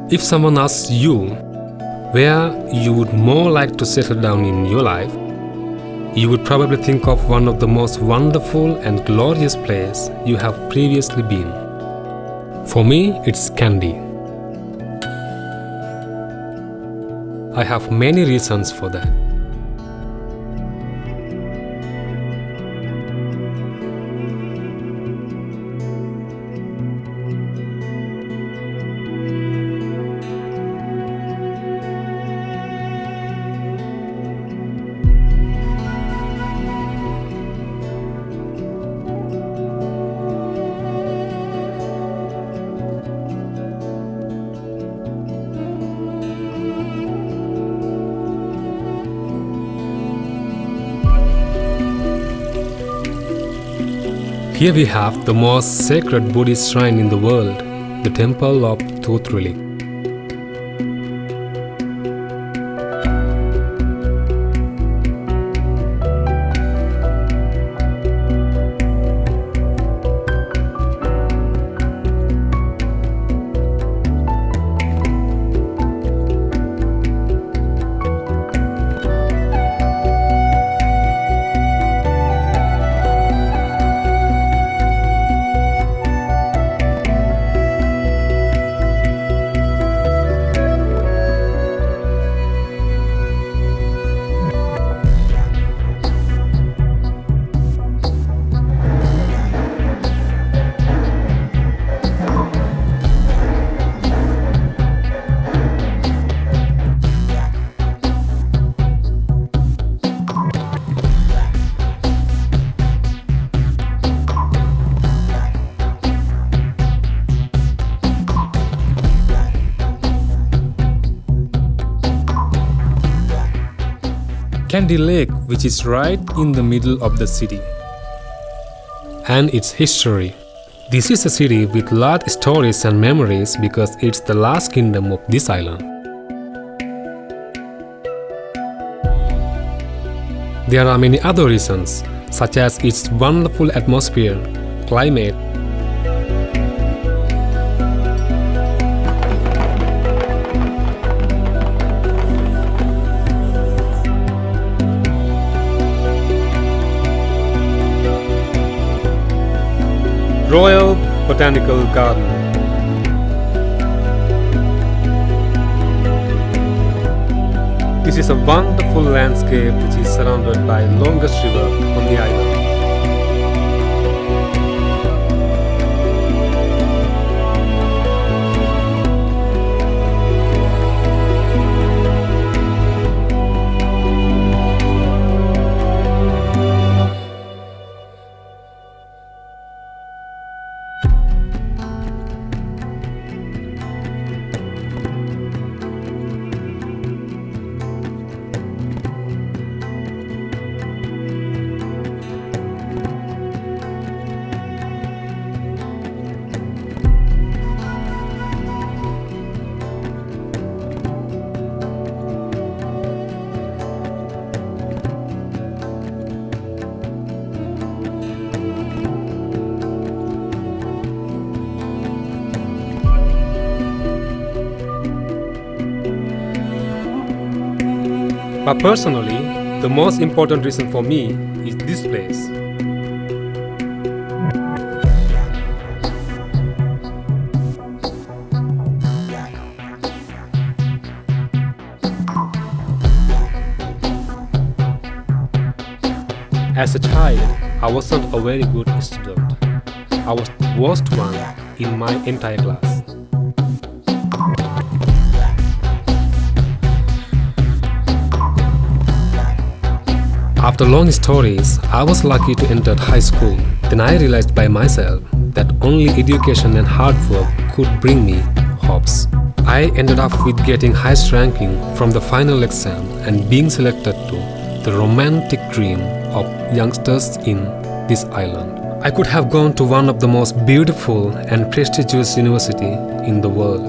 If someone asks you where you would more like to settle down in your life, you would probably think of one of the most wonderful and glorious places you have previously been. For me, it's Kandy. I have many reasons for that. Here we have the most sacred Buddhist shrine in the world, the Temple of Tooth Relic. Kandy Lake, which is right in the middle of the city. And its history. This is a city with large stories and memories because it's the last kingdom of this island. There are many other reasons, such as its wonderful atmosphere, climate, Royal Botanical Garden. This is a wonderful landscape which is surrounded by the longest river on the island. But personally, the most important reason for me is this place. As a child, I wasn't a very good student. I was the worst one in my entire class. After long stories, I was lucky to enter high school. Then I realized by myself that only education and hard work could bring me hopes. I ended up with getting highest ranking from the final exam and being selected to the romantic dream of youngsters in this island. I could have gone to one of the most beautiful and prestigious universities in the world.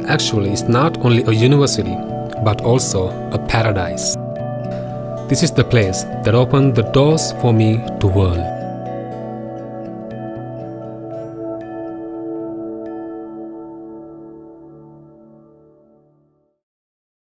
Actually, it's not only a university, but also a paradise. This is the place that opened the doors for me to the world.